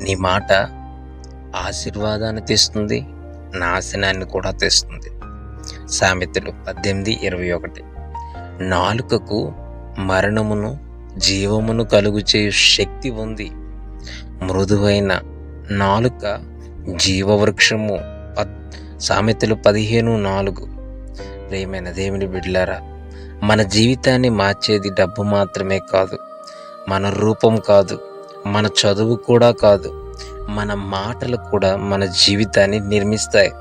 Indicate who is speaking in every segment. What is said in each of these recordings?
Speaker 1: నీ మాట ఆశీర్వాదాన్ని తెస్తుంది, నాశనాన్ని కూడా తెస్తుంది. సామెతలు 18:21. నాలుకకు మరణమును జీవమును కలుగు చేయు శక్తి ఉంది. మృదువైన నాలుక జీవవృక్షము. సామెతలు 15:4. ప్రియమైన దేవుని బిడ్డలారా, మన జీవితాన్ని మార్చేది డబ్బు మాత్రమే కాదు, మన రూపం కాదు, మన చదువు కూడా కాదు, మన మాటలు కూడా మన జీవితాన్ని నిర్మిస్తాయి.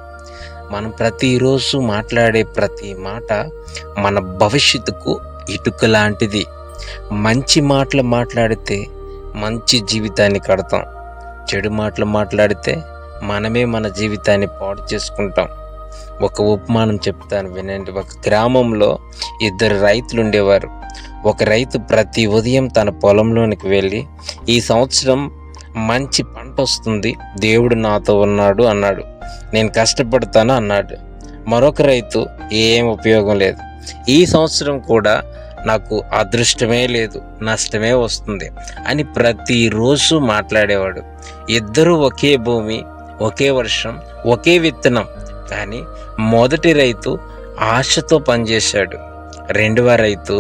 Speaker 1: మనం ప్రతిరోజు మాట్లాడే ప్రతి మాట మన భవిష్యత్తుకు ఇటుక లాంటిది. మంచి మాటలు మాట్లాడితే మంచి జీవితాన్ని కడతాం, చెడు మాటలు మాట్లాడితే మనమే మన జీవితాన్ని పాడు చేసుకుంటాం. ఒక ఉపమానం చెప్తాను వినండి. ఒక గ్రామంలో 2 రైతులు ఉండేవారు. ఒక రైతు ప్రతి ఉదయం తన పొలంలోనికి వెళ్ళి, ఈ సంవత్సరం మంచి పంట వస్తుంది, దేవుడు నాతో ఉన్నాడు అన్నాడు. నేను కష్టపడతాను అన్నాడు. మరొక రైతు, ఏం ఉపయోగం లేదు, ఈ సంవత్సరం కూడా నాకు అదృష్టమే లేదు, నష్టమే వస్తుంది అని ప్రతిరోజు మాట్లాడేవాడు. ఇద్దరూ ఒకే భూమి, ఒకే వర్షం, ఒకే విత్తనం. కానీ మొదటి రైతు ఆశతో పనిచేశాడు, రెండవ రైతు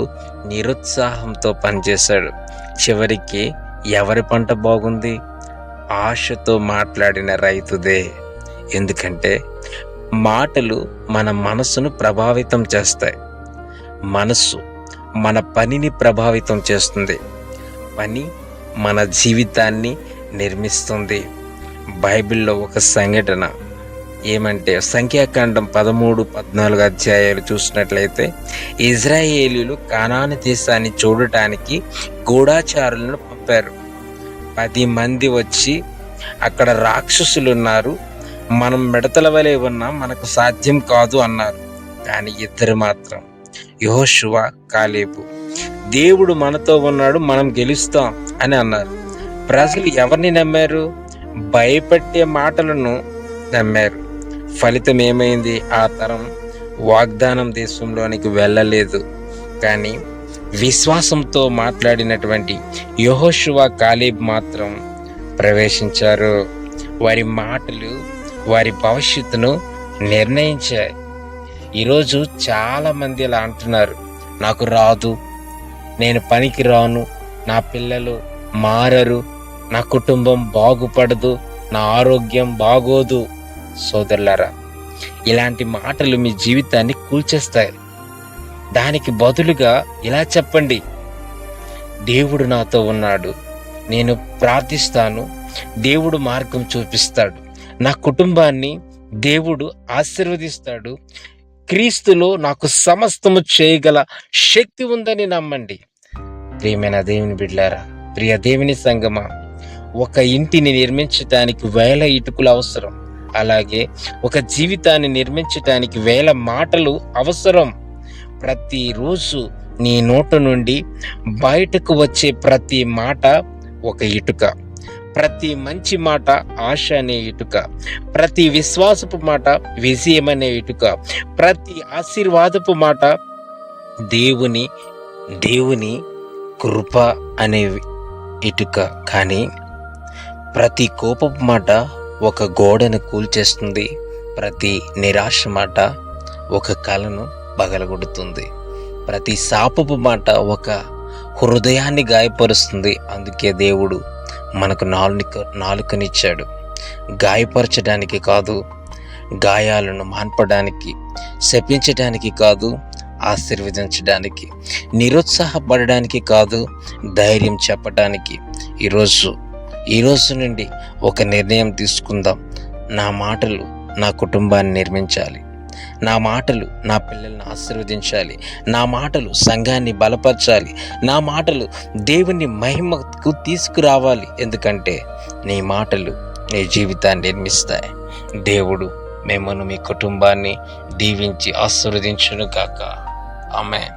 Speaker 1: నిరుత్సాహంతో పనిచేశాడు. చివరికి ఎవరి పంట బాగుంది? ఆశతో మాట్లాడిన రైతుదే. ఎందుకంటే మాటలు మన మనసును ప్రభావితం చేస్తాయి. మనస్సు మన పనిని ప్రభావితం చేస్తుంది, పని మన జీవితాన్ని నిర్మిస్తుంది. బైబిల్లో ఒక సంఘటన ఏమంటే, సంఖ్యాకాండం 13-14 అధ్యాయాలు చూసినట్లయితే, ఇజ్రాయేలీలు కానాను దేశాన్ని చూడటానికి గూఢచారులను పంపారు. 10 మంది వచ్చి, అక్కడ రాక్షసులు ఉన్నారు, మనం మిడతల వలె ఉన్నాం, మనకు సాధ్యం కాదు అన్నారు. కానీ 2 మాత్రం, యెహోషువ, కాలేబు, దేవుడు మనతో ఉన్నాడు, మనం గెలుస్తాం అని అన్నారు. ప్రజలు ఎవరిని నమ్మారు? భయపెట్టే మాటలను నమ్మారు. ఫలితం ఏమైంది? ఆ తరం వాగ్దానం దేశంలోనికి వెళ్ళలేదు. కానీ విశ్వాసంతో మాట్లాడినటువంటి యెహోషువ, కాలేబ్ మాత్రం ప్రవేశించారు. వారి మాటలు వారి భవిష్యత్తును నిర్ణయించాయి. ఈరోజు చాలామంది ఇలా అంటున్నారు, నాకు రాదు, నేను పనికి రాను, నా పిల్లలు మారరు, నా కుటుంబం బాగుపడదు, నా ఆరోగ్యం బాగోదు. సోదరులారా, ఇలాంటి మాటలు మీ జీవితాన్ని కూల్చేస్తాయి. దానికి బదులుగా ఇలా చెప్పండి, దేవుడు నాతో ఉన్నాడు, నేను ప్రార్థిస్తాను, దేవుడు మార్గం చూపిస్తాడు, నా కుటుంబాన్ని దేవుడు ఆశీర్వదిస్తాడు, క్రీస్తులో నాకు సమస్తము చేయగల శక్తి ఉందని నమ్మండి. ప్రియమైన దేవుని బిడ్డలారా, ప్రియ దేవుని సంగమా, ఒక ఇంటిని నిర్మించటానికి 1000 ఇటుకలు అవసరం. అలాగే ఒక జీవితాన్ని నిర్మించటానికి 1000 మాటలు అవసరం. ప్రతిరోజు నీ నోట నుండి బయటకు వచ్చే ప్రతి మాట ఒక ఇటుక. ప్రతి మంచి మాట ఆశ అనే ఇటుక, ప్రతి విశ్వాసపు మాట విజయం అనే ఇటుక, ప్రతి ఆశీర్వాదపు మాట దేవుని కృప అనే ఇటుక. కానీ ప్రతి కోపపు మాట ఒక గోడను కూల్చేస్తుంది, ప్రతి నిరాశ మాట ఒక కలను పగలగొడుతుంది, ప్రతి శాపపు మాట ఒక హృదయాన్ని గాయపరుస్తుంది. అందుకే దేవుడు మనకు నాలుకనిచ్చాడు, గాయపరచడానికి కాదు, గాయాలను మాన్పడానికి, శపించడానికి కాదు, ఆశీర్వదించడానికి, నిరుత్సాహపడడానికి కాదు, ధైర్యం చెప్పడానికి. ఈరోజు నుండి ఒక నిర్ణయం తీసుకుందాం. నా మాటలు నా కుటుంబాన్ని నిర్మించాలి, నా మాటలు నా పిల్లల్ని ఆశీర్వదించాలి, నా మాటలు సంఘాన్ని బలపరచాలి, నా మాటలు దేవుని మహిమకు తీసుకురావాలి. ఎందుకంటే నీ మాటలు నీ జీవితాన్ని నిర్మిస్తాయి. దేవుడు మిమ్మల్ని, మీ కుటుంబాన్ని దీవించి ఆశీర్వదించును గాక. ఆమేన్.